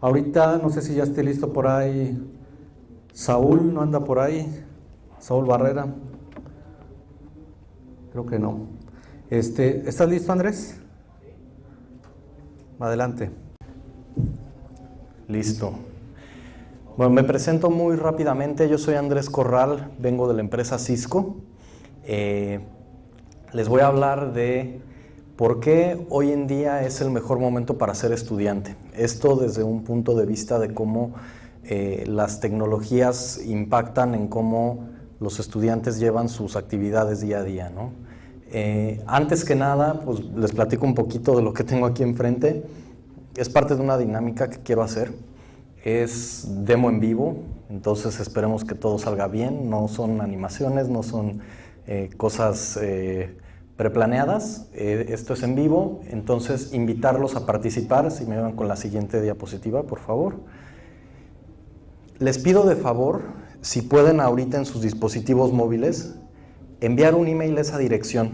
Ahorita no sé si ya esté listo por ahí. Saúl, ¿no anda por ahí? Saúl Barrera. Creo que no. ¿Estás listo, Andrés? Adelante. Listo. Bueno, me presento muy rápidamente. Yo soy Andrés Corral, vengo de la empresa Cisco. Les voy a hablar de por qué hoy en día es el mejor momento para ser estudiante. Esto desde un punto de vista de cómo las tecnologías impactan en cómo los estudiantes llevan sus actividades día a día, ¿no? Antes que nada, pues les platico un poquito de lo que tengo aquí enfrente. Es parte de una dinámica que quiero hacer. Es demo en vivo, entonces esperemos que todo salga bien. No son animaciones, no son cosas preplaneadas. Esto es en vivo, entonces invitarlos a participar. Si me van con la siguiente diapositiva, por favor. Les pido de favor, si pueden ahorita en sus dispositivos móviles, enviar un email a esa dirección,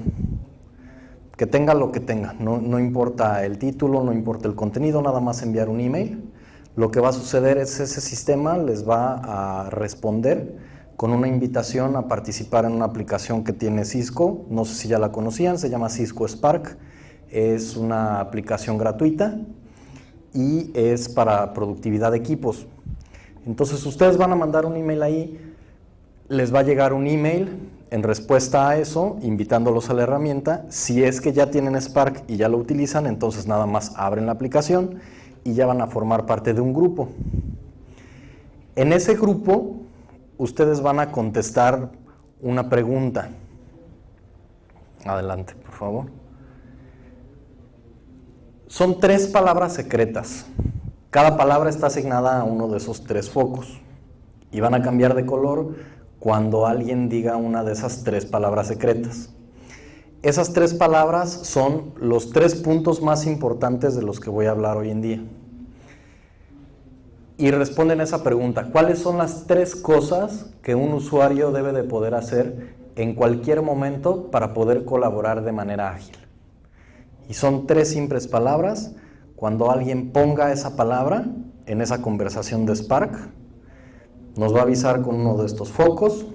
que tenga lo que tenga, no importa el título, no importa el contenido, nada más enviar un email. Lo que va a suceder es ese sistema les va a responder con una invitación a participar en una aplicación que tiene Cisco. No sé si ya la conocían, se llama Cisco Spark. Es una aplicación gratuita y es para productividad de equipos. Entonces ustedes van a mandar un email ahí, les va a llegar un email en respuesta a eso, invitándolos a la herramienta. Si es que ya tienen Spark y ya lo utilizan, entonces nada más abren la aplicación y ya van a formar parte de un grupo. En ese grupo, ustedes van a contestar una pregunta. Adelante, por favor. Son 3 palabras secretas. Cada palabra está asignada a uno de esos 3 focos y van a cambiar de color cuando alguien diga una de esas 3 palabras secretas. Esas 3 palabras son los 3 puntos más importantes de los que voy a hablar hoy en día. Y responden a esa pregunta: ¿cuáles son las 3 cosas que un usuario debe de poder hacer en cualquier momento para poder colaborar de manera ágil? Y son 3 simples palabras. Cuando alguien ponga esa palabra en esa conversación de Spark, nos va a avisar con uno de estos focos,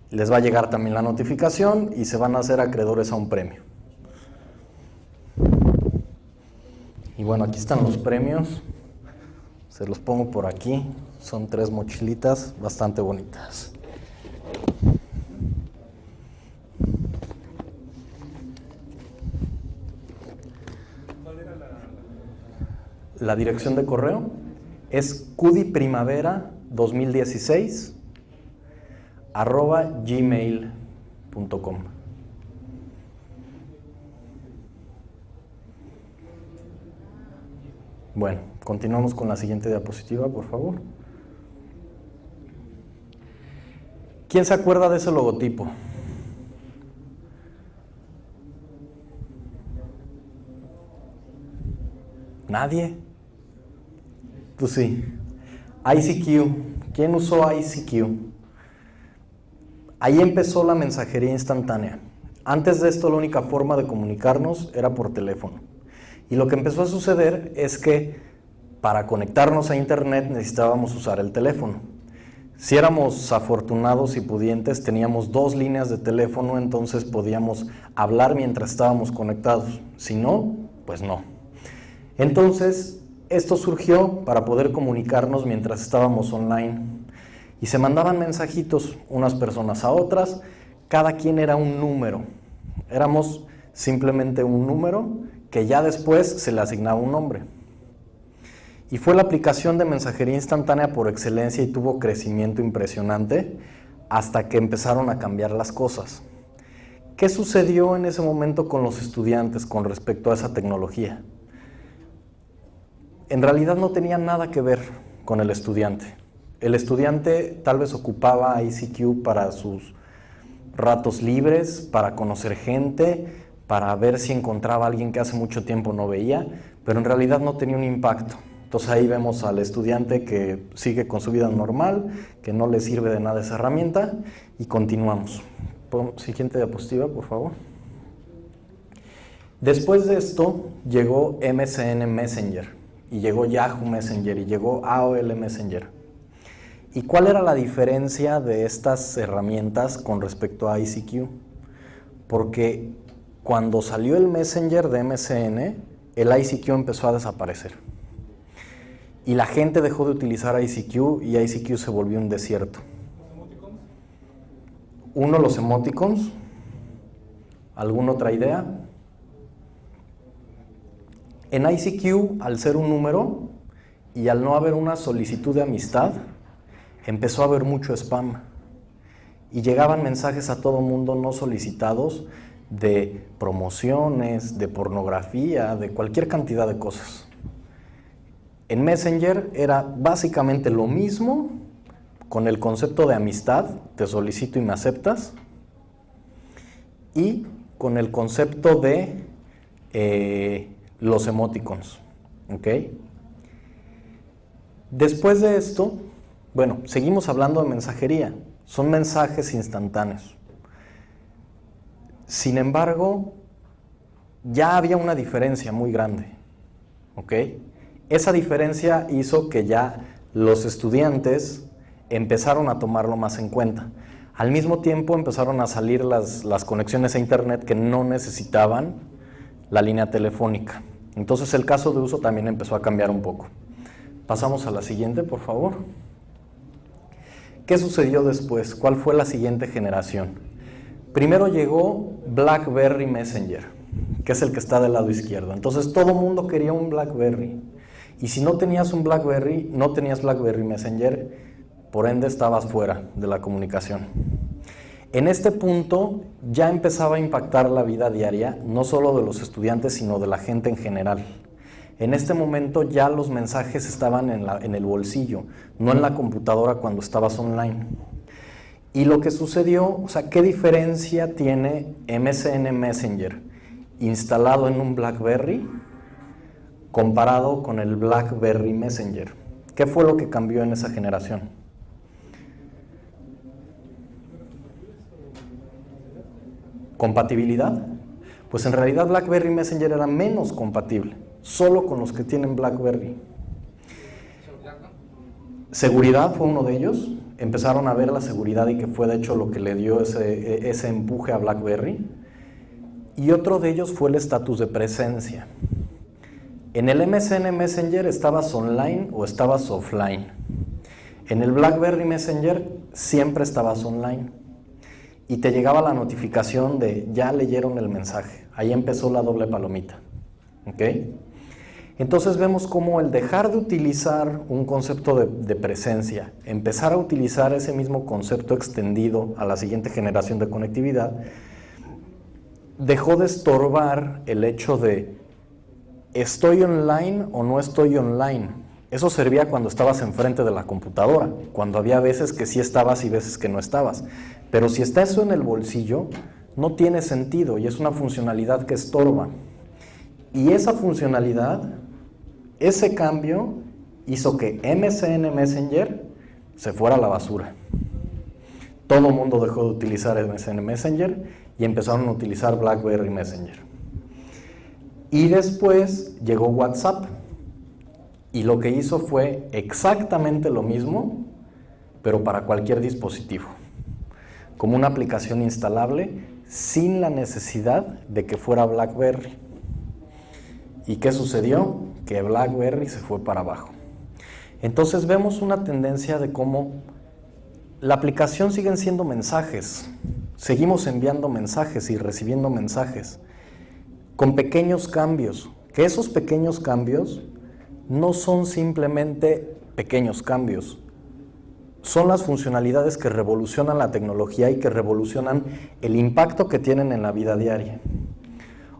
les va a llegar también la notificación y se van a hacer acreedores a un premio. Y bueno, aquí están los premios, se los pongo por aquí, son 3 mochilitas bastante bonitas. ¿Cuál era la dirección de correo? Es cudiprimavera2016@gmail.com. Bueno, continuamos con la siguiente diapositiva, por favor. ¿Quién se acuerda de ese logotipo? ¿Nadie? Pues sí. ICQ. ¿Quién usó ICQ? Ahí empezó la mensajería instantánea. Antes de esto, la única forma de comunicarnos era por teléfono. Y lo que empezó a suceder es que para conectarnos a internet necesitábamos usar el teléfono. Si éramos afortunados y pudientes, teníamos 2 líneas de teléfono, entonces podíamos hablar mientras estábamos conectados. Si no, pues no. Entonces, esto surgió para poder comunicarnos mientras estábamos online. Y se mandaban mensajitos unas personas a otras, cada quien era un número. Éramos simplemente un número que ya después se le asignaba un nombre. Y fue la aplicación de mensajería instantánea por excelencia y tuvo crecimiento impresionante hasta que empezaron a cambiar las cosas. ¿Qué sucedió en ese momento con los estudiantes con respecto a esa tecnología? En realidad no tenía nada que ver con el estudiante. El estudiante tal vez ocupaba ICQ para sus ratos libres, para conocer gente, para ver si encontraba a alguien que hace mucho tiempo no veía, pero en realidad no tenía un impacto. Entonces ahí vemos al estudiante que sigue con su vida normal, que no le sirve de nada esa herramienta, y continuamos. Siguiente diapositiva, por favor. Después de esto llegó MSN Messenger. y llegó Yahoo Messenger y llegó AOL Messenger. ¿Y cuál era la diferencia de estas herramientas con respecto a ICQ? Porque cuando salió el Messenger de MSN, el ICQ empezó a desaparecer. Y la gente dejó de utilizar ICQ y ICQ se volvió un desierto. Uno, los emoticons. ¿Alguna otra idea? En ICQ, al ser un número y al no haber una solicitud de amistad, empezó a haber mucho spam. Y llegaban mensajes a todo mundo no solicitados de promociones, de pornografía, de cualquier cantidad de cosas. En Messenger era básicamente lo mismo, con el concepto de amistad, te solicito y me aceptas, y con el concepto de los emoticons, ¿ok? Después de esto, bueno, seguimos hablando de mensajería, son mensajes instantáneos. Sin embargo, ya había una diferencia muy grande, ¿ok? Esa diferencia hizo que ya los estudiantes empezaron a tomarlo más en cuenta. Al mismo tiempo empezaron a salir las conexiones a internet que no necesitaban la línea telefónica. Entonces el caso de uso también empezó a cambiar un poco. Pasamos a la siguiente, por favor. ¿Qué sucedió después? ¿Cuál fue la siguiente generación? Primero llegó BlackBerry Messenger, que es el que está del lado izquierdo. Entonces todo el mundo quería un BlackBerry. Y si no tenías un BlackBerry, no tenías BlackBerry Messenger, por ende estabas fuera de la comunicación. En este punto ya empezaba a impactar la vida diaria, no solo de los estudiantes, sino de la gente en general. En este momento ya los mensajes estaban en el bolsillo, no en la computadora cuando estabas online. Y lo que sucedió, o sea, ¿qué diferencia tiene MSN Messenger instalado en un BlackBerry comparado con el BlackBerry Messenger? ¿Qué fue lo que cambió en esa generación? ¿Compatibilidad? Pues en realidad BlackBerry Messenger era menos compatible, solo con los que tienen BlackBerry. Seguridad fue uno de ellos. Empezaron a ver la seguridad y que fue de hecho lo que le dio ese empuje a BlackBerry. Y otro de ellos fue el estatus de presencia. En el MSN Messenger estabas online o estabas offline. En el BlackBerry Messenger siempre estabas online. Y te llegaba la notificación de ya leyeron el mensaje. Ahí empezó la doble palomita. ¿Ok? Entonces vemos cómo el dejar de utilizar un concepto de presencia, empezar a utilizar ese mismo concepto extendido a la siguiente generación de conectividad, dejó de estorbar el hecho de ¿estoy online o no estoy online? Eso servía cuando estabas enfrente de la computadora, cuando había veces que sí estabas y veces que no estabas. Pero si está eso en el bolsillo, no tiene sentido y es una funcionalidad que estorba. Y esa funcionalidad, ese cambio, hizo que MSN Messenger se fuera a la basura. Todo el mundo dejó de utilizar MSN Messenger y empezaron a utilizar BlackBerry Messenger. Y después llegó WhatsApp. Y lo que hizo fue exactamente lo mismo, pero para cualquier dispositivo. Como una aplicación instalable sin la necesidad de que fuera BlackBerry. ¿Y qué sucedió? Que BlackBerry se fue para abajo. Entonces vemos una tendencia de cómo la aplicación siguen siendo mensajes. Seguimos enviando mensajes y recibiendo mensajes con pequeños cambios. Que esos pequeños cambios no son simplemente pequeños cambios, son las funcionalidades que revolucionan la tecnología y que revolucionan el impacto que tienen en la vida diaria.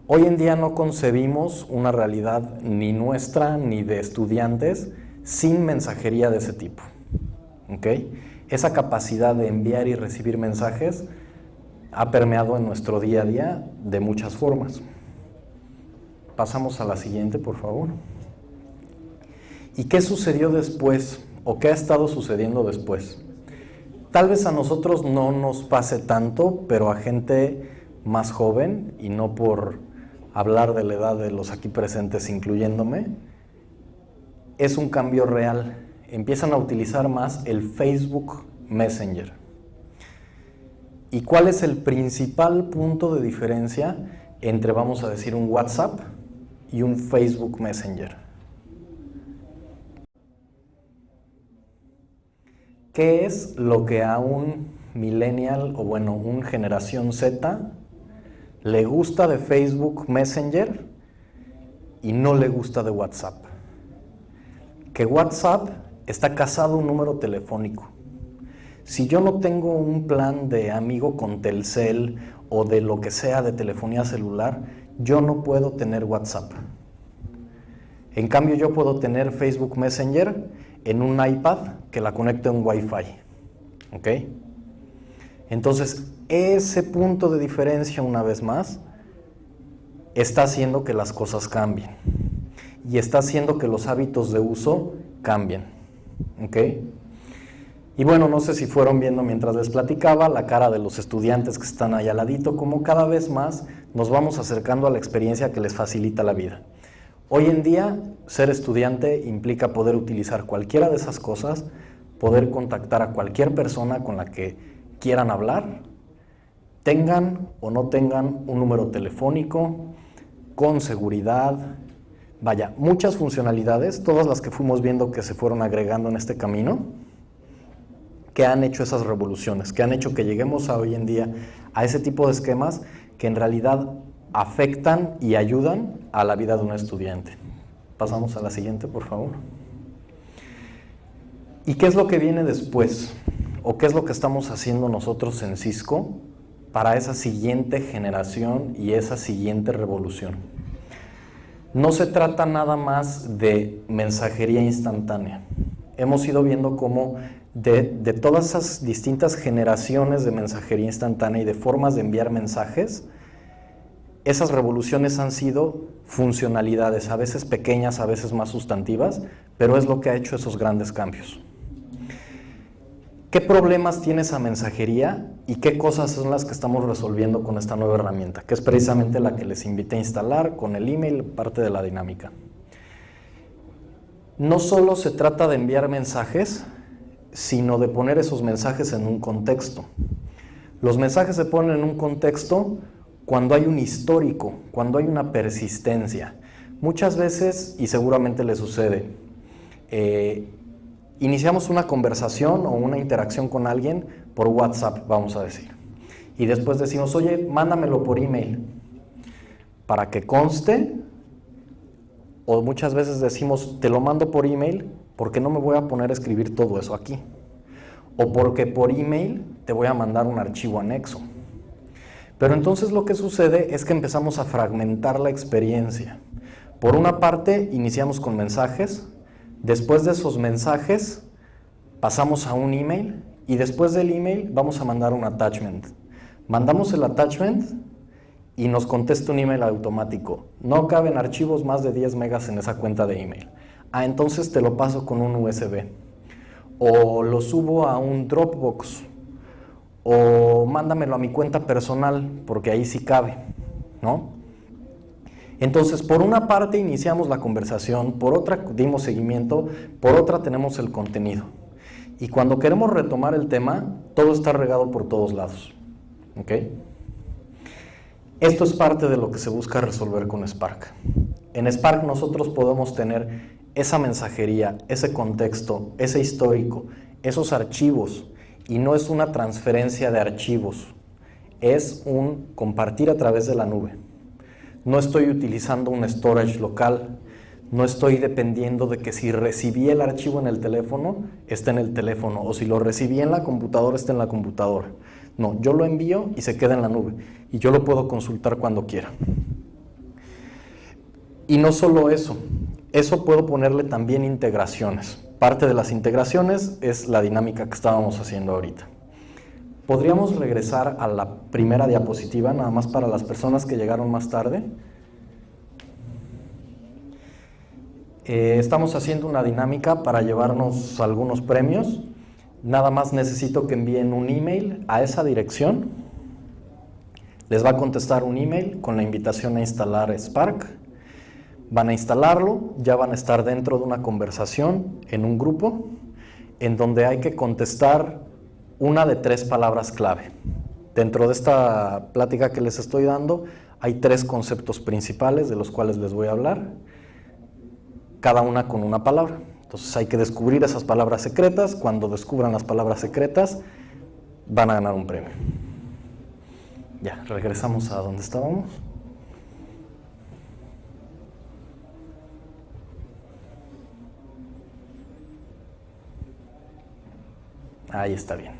Hoy en día no concebimos una realidad ni nuestra ni de estudiantes sin mensajería de ese tipo. ¿Okay? Esa capacidad de enviar y recibir mensajes ha permeado en nuestro día a día de muchas formas. Pasamos a la siguiente, por favor. ¿Y qué sucedió después? ¿O qué ha estado sucediendo después? Tal vez a nosotros no nos pase tanto, pero a gente más joven, y no por hablar de la edad de los aquí presentes incluyéndome, es un cambio real. Empiezan a utilizar más el Facebook Messenger. ¿Y cuál es el principal punto de diferencia entre, vamos a decir, un WhatsApp y un Facebook Messenger? ¿Qué es lo que a un millennial o bueno, un generación Z le gusta de Facebook Messenger y no le gusta de WhatsApp? Que WhatsApp está casado a un número telefónico. Si yo no tengo un plan de amigo con Telcel o de lo que sea de telefonía celular, yo no puedo tener WhatsApp. En cambio, yo puedo tener Facebook Messenger en un iPad que la conecto en Wi-Fi. ¿Ok? Entonces, ese punto de diferencia, una vez más, está haciendo que las cosas cambien. Y está haciendo que los hábitos de uso cambien. ¿Ok? Y bueno, no sé si fueron viendo mientras les platicaba la cara de los estudiantes que están ahí al ladito, como cada vez más nos vamos acercando a la experiencia que les facilita la vida. Hoy en día, ser estudiante implica poder utilizar cualquiera de esas cosas, poder contactar a cualquier persona con la que quieran hablar, tengan o no tengan un número telefónico, con seguridad, vaya, muchas funcionalidades, todas las que fuimos viendo que se fueron agregando en este camino, que han hecho esas revoluciones, que han hecho que lleguemos a hoy en día a ese tipo de esquemas que en realidad afectan y ayudan a la vida de un estudiante. Pasamos a la siguiente, por favor. ¿Y qué es lo que viene después? ¿O qué es lo que estamos haciendo nosotros en Cisco para esa siguiente generación y esa siguiente revolución? No se trata nada más de mensajería instantánea. Hemos ido viendo cómo de todas esas distintas generaciones de mensajería instantánea y de formas de enviar mensajes, esas revoluciones han sido funcionalidades, a veces pequeñas, a veces más sustantivas, pero es lo que ha hecho esos grandes cambios. ¿Qué problemas tiene esa mensajería y qué cosas son las que estamos resolviendo con esta nueva herramienta? Que es precisamente la que les invité a instalar con el email, parte de la dinámica. No solo se trata de enviar mensajes, sino de poner esos mensajes en un contexto. Los mensajes se ponen en un contexto cuando hay un histórico, cuando hay una persistencia. Muchas veces, y seguramente le sucede, iniciamos una conversación o una interacción con alguien por WhatsApp, vamos a decir. Y después decimos, oye, mándamelo por email, para que conste, o muchas veces decimos, te lo mando por email, porque no me voy a poner a escribir todo eso aquí. O porque por email te voy a mandar un archivo anexo. Pero entonces lo que sucede es que empezamos a fragmentar la experiencia. Por una parte, iniciamos con mensajes, después de esos mensajes pasamos a un email y después del email vamos a mandar un attachment. Mandamos el attachment y nos contesta un email automático. No caben archivos más de 10 megas en esa cuenta de email. Ah, entonces te lo paso con un USB. O lo subo a un Dropbox. O mándamelo a mi cuenta personal, porque ahí sí cabe, ¿no? Entonces, por una parte iniciamos la conversación, por otra dimos seguimiento, por otra tenemos el contenido. Y cuando queremos retomar el tema, todo está regado por todos lados, ¿ok? Esto es parte de lo que se busca resolver con Spark. En Spark nosotros podemos tener esa mensajería, ese contexto, ese histórico, esos archivos, y no es una transferencia de archivos, es un compartir a través de la nube. No estoy utilizando un storage local, no estoy dependiendo de que si recibí el archivo en el teléfono, esté en el teléfono, o si lo recibí en la computadora, esté en la computadora. No, yo lo envío y se queda en la nube, y yo lo puedo consultar cuando quiera. Y no solo eso puedo ponerle también integraciones. Parte de las integraciones es la dinámica que estábamos haciendo ahorita. ¿Podríamos regresar a la primera diapositiva, nada más para las personas que llegaron más tarde? Estamos haciendo una dinámica para llevarnos algunos premios. Nada más necesito que envíen un email a esa dirección. Les va a contestar un email con la invitación a instalar Spark. Van a instalarlo, ya van a estar dentro de una conversación en un grupo en donde hay que contestar una de 3 palabras clave. Dentro de esta plática que les estoy dando hay 3 conceptos principales de los cuales les voy a hablar, cada una con una palabra. Entonces hay que descubrir esas palabras secretas. Cuando descubran las palabras secretas van a ganar un premio. Ya, regresamos a donde estábamos. Ahí está bien.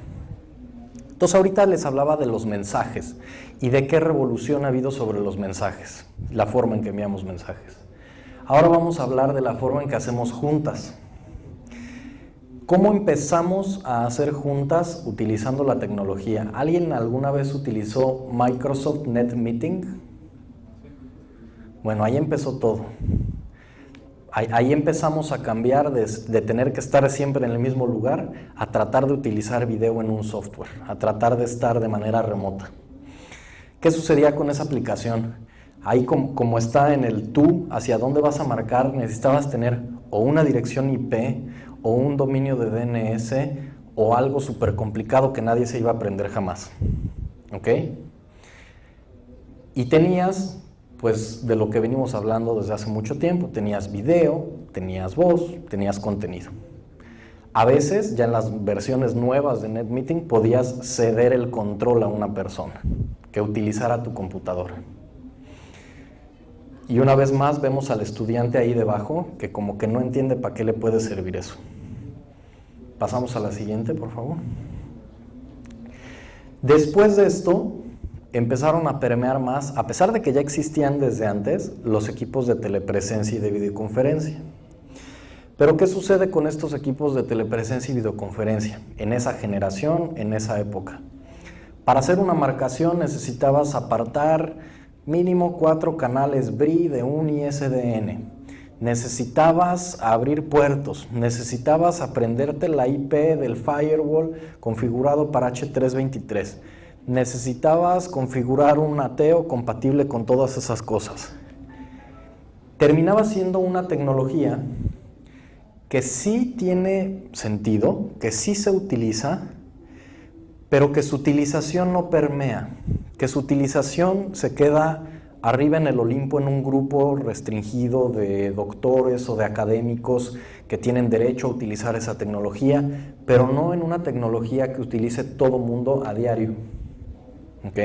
Entonces ahorita les hablaba de los mensajes y de qué revolución ha habido sobre los mensajes, la forma en que enviamos mensajes. Ahora vamos a hablar de la forma en que hacemos juntas. ¿Cómo empezamos a hacer juntas utilizando la tecnología? ¿Alguien alguna vez utilizó Microsoft NetMeeting? Bueno, ahí empezó todo. Ahí empezamos a cambiar de tener que estar siempre en el mismo lugar a tratar de utilizar video en un software, a tratar de estar de manera remota. ¿Qué sucedía con esa aplicación? Ahí como está en el tú, hacia dónde vas a marcar, necesitabas tener o una dirección IP o un dominio de DNS o algo súper complicado que nadie se iba a aprender jamás. ¿Ok? Y tenías, pues, de lo que venimos hablando desde hace mucho tiempo, tenías video, tenías voz, tenías contenido. A veces, ya en las versiones nuevas de NetMeeting, podías ceder el control a una persona que utilizara tu computadora. Y una vez más vemos al estudiante ahí debajo que como que no entiende para qué le puede servir eso. Pasamos a la siguiente, por favor. Después de esto, empezaron a permear más, a pesar de que ya existían desde antes, los equipos de telepresencia y de videoconferencia. Pero ¿qué sucede con estos equipos de telepresencia y videoconferencia en esa generación, en esa época? Para hacer una marcación necesitabas apartar mínimo 4 canales BRI de un ISDN. Necesitabas abrir puertos, necesitabas aprenderte la IP del firewall configurado para H323. Necesitabas configurar un ATEO compatible con todas esas cosas. Terminaba siendo una tecnología que sí tiene sentido, que sí se utiliza, pero que su utilización no permea, que su utilización se queda arriba en el Olimpo en un grupo restringido de doctores o de académicos que tienen derecho a utilizar esa tecnología, pero no en una tecnología que utilice todo mundo a diario. ¿Ok?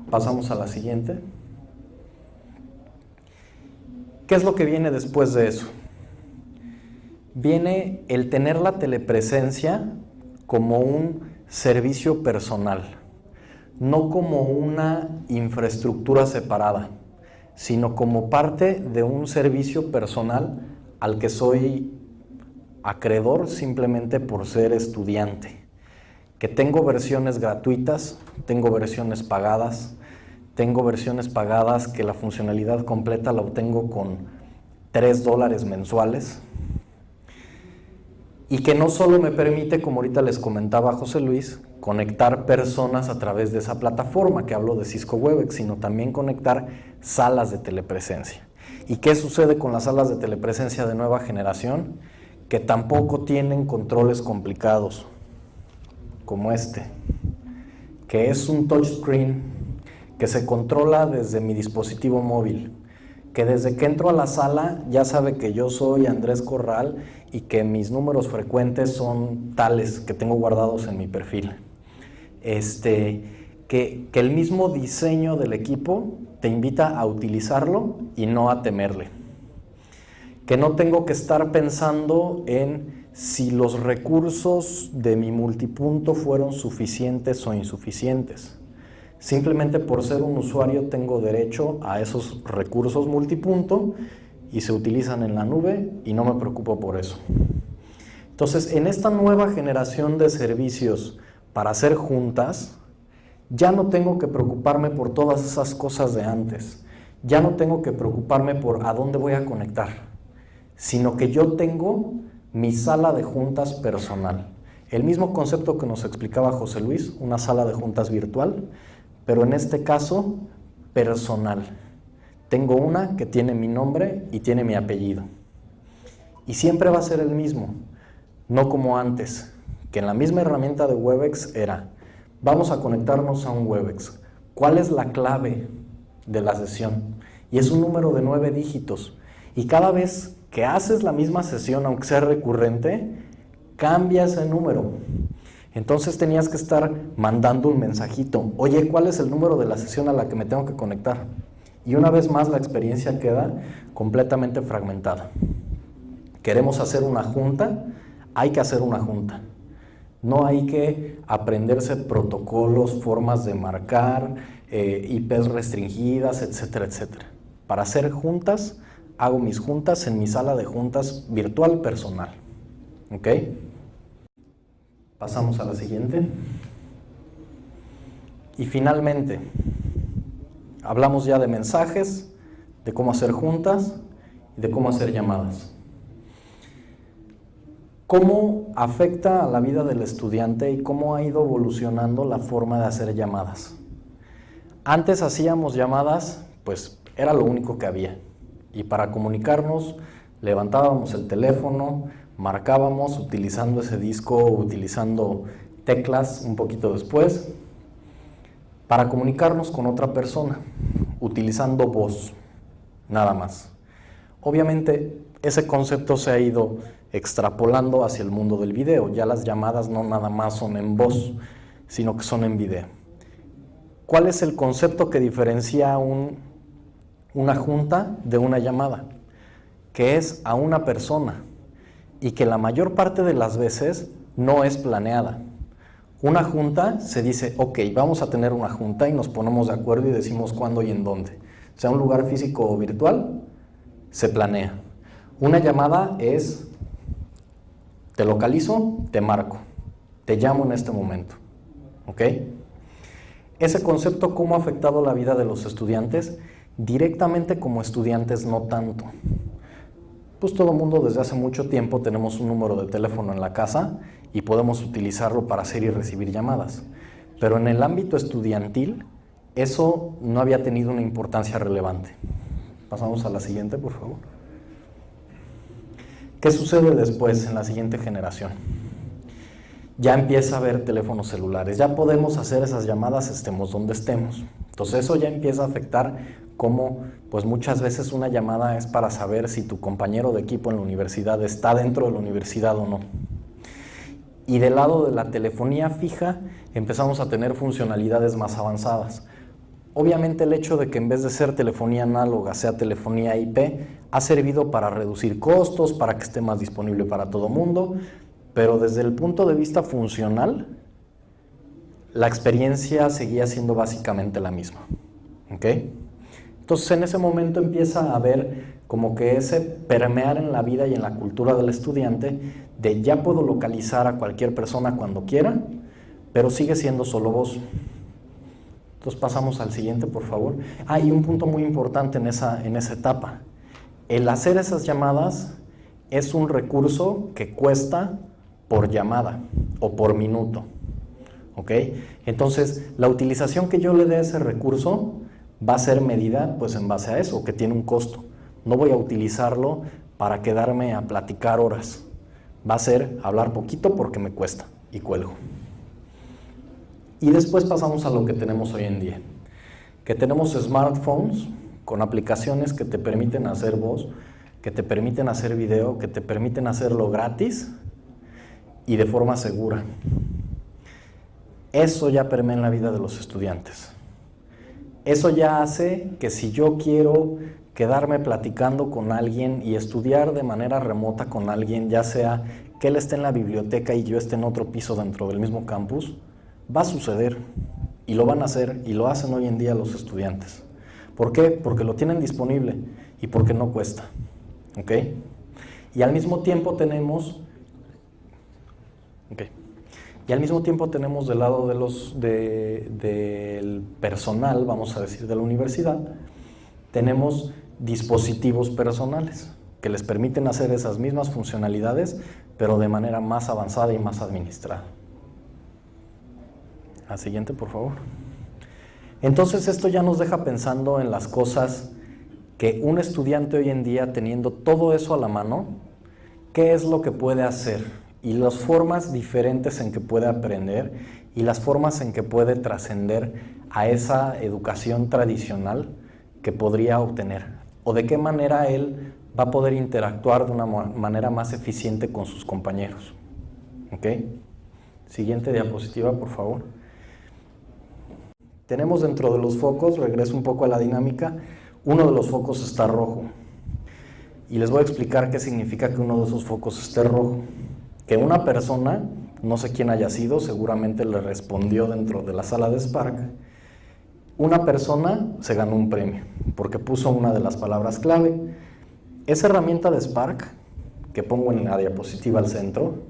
Pasamos a la siguiente. ¿Qué es lo que viene después de eso? Viene el tener la telepresencia como un servicio personal, no como una infraestructura separada, sino como parte de un servicio personal al que soy acreedor simplemente por ser estudiante. Que tengo versiones gratuitas, tengo versiones pagadas que la funcionalidad completa la obtengo con $3 mensuales, y que no solo me permite, como ahorita les comentaba José Luis, conectar personas a través de esa plataforma que hablo de Cisco Webex, sino también conectar salas de telepresencia. ¿Y qué sucede con las salas de telepresencia de nueva generación? Que tampoco tienen controles complicados, como este, que es un touchscreen que se controla desde mi dispositivo móvil, que desde que entro a la sala ya sabe que yo soy Andrés Corral y que mis números frecuentes son tales que tengo guardados en mi perfil. Que el mismo diseño del equipo te invita a utilizarlo y no a temerle. Que no tengo que estar pensando en si los recursos de mi multipunto fueron suficientes o insuficientes. Simplemente por ser un usuario tengo derecho a esos recursos multipunto y se utilizan en la nube y no me preocupo por eso. Entonces, en esta nueva generación de servicios para hacer juntas, ya no tengo que preocuparme por todas esas cosas de antes. Ya no tengo que preocuparme por a dónde voy a conectar, sino que yo tengo mi sala de juntas personal. El mismo concepto que nos explicaba José Luis, una sala de juntas virtual, pero en este caso personal. Tengo una que tiene mi nombre y tiene mi apellido. Y siempre va a ser el mismo, no como antes, que en la misma herramienta de Webex era, vamos a conectarnos a un Webex. ¿Cuál es la clave de la sesión? Y es un número de 9 dígitos. Y cada vez que haces la misma sesión, aunque sea recurrente, cambia ese número. Entonces tenías que estar mandando un mensajito. Oye, ¿cuál es el número de la sesión a la que me tengo que conectar? Y una vez más la experiencia queda completamente fragmentada. Queremos hacer una junta, hay que hacer una junta. No hay que aprenderse protocolos, formas de marcar, IPs restringidas, etcétera, etcétera. Para hacer juntas, hago mis juntas en mi sala de juntas virtual personal. ¿Ok? Pasamos a la siguiente. Y finalmente, hablamos ya de mensajes, de cómo hacer juntas y de cómo hacer llamadas. ¿Cómo afecta a la vida del estudiante y cómo ha ido evolucionando la forma de hacer llamadas? Antes hacíamos llamadas, pues era lo único que había. Y para comunicarnos, levantábamos el teléfono, marcábamos utilizando ese disco, utilizando teclas un poquito después, para comunicarnos con otra persona, utilizando voz, nada más. Obviamente, ese concepto se ha ido extrapolando hacia el mundo del video. Ya las llamadas no nada más son en voz, sino que son en video. ¿Cuál es el concepto que diferencia una junta de una llamada? Que es a una persona y que la mayor parte de las veces no es planeada. Una junta se dice, ok, vamos a tener una junta y nos ponemos de acuerdo y decimos cuándo y en dónde. Sea un lugar físico o virtual, se planea. Una llamada es, te localizo, te marco, te llamo en este momento. ¿Ok? Ese concepto, ¿cómo ha afectado la vida de los estudiantes? Directamente como estudiantes no tanto. Pues todo mundo desde hace mucho tiempo tenemos un número de teléfono en la casa y podemos utilizarlo para hacer y recibir llamadas. Pero en el ámbito estudiantil, eso no había tenido una importancia relevante. Pasamos a la siguiente, por favor. ¿Qué sucede después en la siguiente generación? Ya empieza a haber teléfonos celulares, ya podemos hacer esas llamadas estemos donde estemos. Entonces eso ya empieza a afectar cómo, pues muchas veces una llamada es para saber si tu compañero de equipo en la universidad está dentro de la universidad o no. Y del lado de la telefonía fija empezamos a tener funcionalidades más avanzadas. Obviamente el hecho de que en vez de ser telefonía análoga sea telefonía IP ha servido para reducir costos, para que esté más disponible para todo mundo, pero desde el punto de vista funcional, la experiencia seguía siendo básicamente la misma. ¿Ok? Entonces en ese momento empieza a haber como que ese permear en la vida y en la cultura del estudiante de ya puedo localizar a cualquier persona cuando quiera, pero sigue siendo solo voz. Entonces pasamos al siguiente, por favor. Y un punto muy importante en esa etapa. El hacer esas llamadas es un recurso que cuesta por llamada o por minuto. ¿Ok? Entonces, la utilización que yo le dé a ese recurso va a ser medida pues en base a eso, que tiene un costo. No voy a utilizarlo para quedarme a platicar horas. Va a ser hablar poquito porque me cuesta y cuelgo. Y después pasamos a lo que tenemos hoy en día, que tenemos smartphones con aplicaciones que te permiten hacer voz, que te permiten hacer video, que te permiten hacerlo gratis y de forma segura. Eso ya permea en la vida de los estudiantes. Eso ya hace que si yo quiero quedarme platicando con alguien y estudiar de manera remota con alguien, ya sea que él esté en la biblioteca y yo esté en otro piso dentro del mismo campus, va a suceder y lo van a hacer y lo hacen hoy en día los estudiantes. ¿Por qué? Porque lo tienen disponible y porque no cuesta. ¿Ok? Y al mismo tiempo tenemos... Y al mismo tiempo tenemos del lado del personal, vamos a decir, de la universidad, tenemos dispositivos personales que les permiten hacer esas mismas funcionalidades, pero de manera más avanzada y más administrada. La siguiente, por favor. Entonces esto ya nos deja pensando en las cosas que un estudiante hoy en día, teniendo todo eso a la mano, ¿qué es lo que puede hacer? Y las formas diferentes en que puede aprender y las formas en que puede trascender a esa educación tradicional que podría obtener. O de qué manera él va a poder interactuar de una manera más eficiente con sus compañeros. ¿Ok? Siguiente diapositiva, por favor. Tenemos dentro de los focos, regreso un poco a la dinámica, uno de los focos está rojo. Y les voy a explicar qué significa que uno de esos focos esté rojo. Que una persona, no sé quién haya sido, seguramente le respondió dentro de la sala de Spark, una persona se ganó un premio porque puso una de las palabras clave. Esa herramienta de Spark, que pongo en la diapositiva al centro,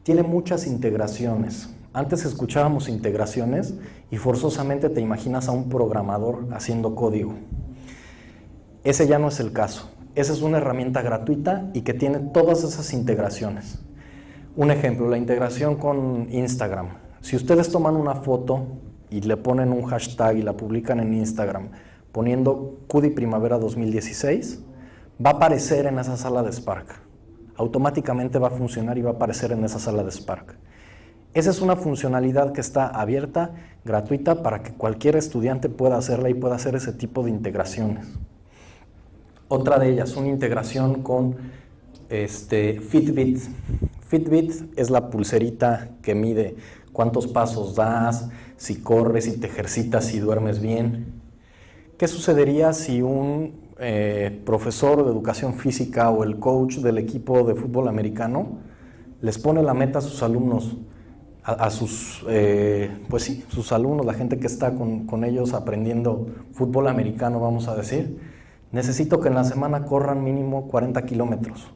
tiene muchas integraciones. Antes escuchábamos integraciones y forzosamente te imaginas a un programador haciendo código. Ese ya no es el caso. Esa es una herramienta gratuita y que tiene todas esas integraciones. Un ejemplo, la integración con Instagram. Si ustedes toman una foto y le ponen un hashtag y la publican en Instagram poniendo QDI Primavera 2016, va a aparecer en esa sala de Spark. Automáticamente va a funcionar y va a aparecer en esa sala de Spark. Esa es una funcionalidad que está abierta, gratuita, para que cualquier estudiante pueda hacerla y pueda hacer ese tipo de integraciones. Otra de ellas, una integración con Fitbit. Fitbit es la pulserita que mide cuántos pasos das, si corres, si te ejercitas, si duermes bien. ¿Qué sucedería si un profesor de educación física o el coach del equipo de fútbol americano les pone la meta a sus alumnos, sus alumnos, la gente que está con ellos aprendiendo fútbol americano, vamos a decir? Necesito que en la semana corran mínimo 40 kilómetros.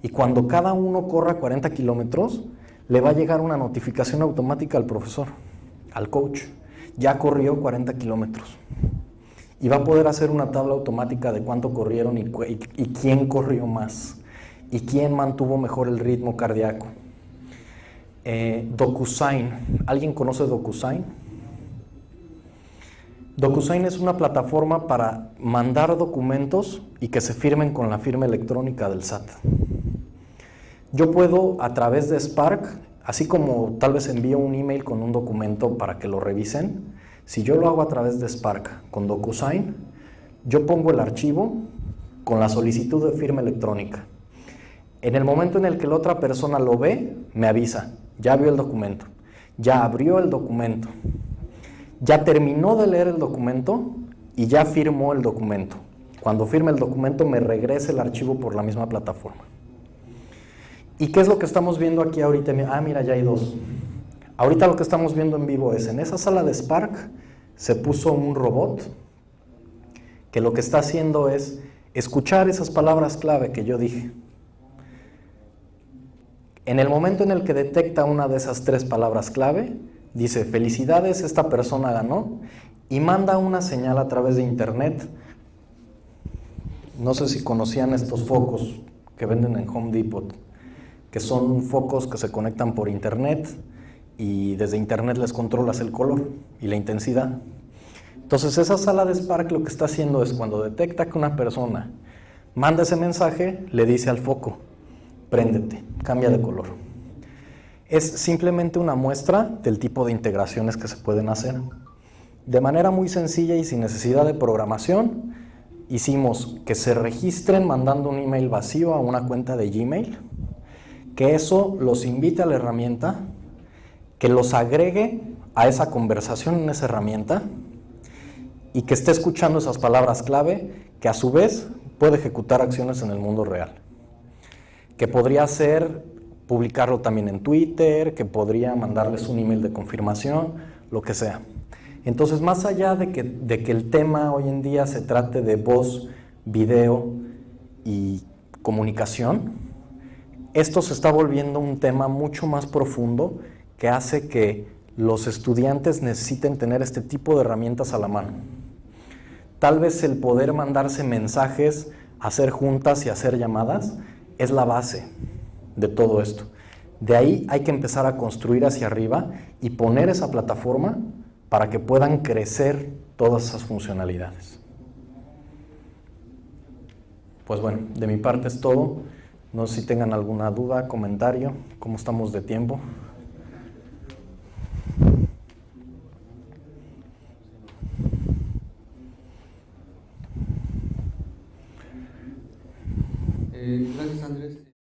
Y cuando cada uno corra 40 kilómetros, le va a llegar una notificación automática al profesor, al coach. Ya corrió 40 kilómetros. Y va a poder hacer una tabla automática de cuánto corrieron y quién corrió más. Y quién mantuvo mejor el ritmo cardíaco. DocuSign. ¿Alguien conoce DocuSign? DocuSign es una plataforma para mandar documentos y que se firmen con la firma electrónica del SAT. Yo puedo, a través de Spark, así como tal vez envío un email con un documento para que lo revisen, si yo lo hago a través de Spark con DocuSign, yo pongo el archivo con la solicitud de firma electrónica. En el momento en el que la otra persona lo ve, me avisa, ya vio el documento, ya abrió el documento, ya terminó de leer el documento y ya firmó el documento. Cuando firme el documento me regresa el archivo por la misma plataforma. ¿Y qué es lo que estamos viendo aquí ahorita? Ah, mira, ya hay dos. Ahorita lo que estamos viendo en vivo es, en esa sala de Spark se puso un robot que lo que está haciendo es escuchar esas palabras clave que yo dije. En el momento en el que detecta una de esas 3 palabras clave, dice, felicidades, esta persona ganó, y manda una señal a través de internet. No sé si conocían estos focos que venden en Home Depot, que son focos que se conectan por internet y desde internet les controlas el color y la intensidad. Entonces esa sala de Spark lo que está haciendo es, cuando detecta que una persona manda ese mensaje, le dice al foco, préndete, cambia de color. Es simplemente una muestra del tipo de integraciones que se pueden hacer. De manera muy sencilla y sin necesidad de programación, hicimos que se registren mandando un email vacío a una cuenta de Gmail, que eso los invite a la herramienta, que los agregue a esa conversación en esa herramienta y que esté escuchando esas palabras clave, que a su vez puede ejecutar acciones en el mundo real. Que podría ser publicarlo también en Twitter, que podría mandarles un email de confirmación, lo que sea. Entonces, más allá de que el tema hoy en día se trate de voz, video y comunicación, esto se está volviendo un tema mucho más profundo que hace que los estudiantes necesiten tener este tipo de herramientas a la mano. Tal vez el poder mandarse mensajes, hacer juntas y hacer llamadas es la base de todo esto. De ahí hay que empezar a construir hacia arriba y poner esa plataforma para que puedan crecer todas esas funcionalidades. Pues bueno, de mi parte es todo. No sé si tengan alguna duda, comentario, cómo estamos de tiempo. Gracias, Andrés.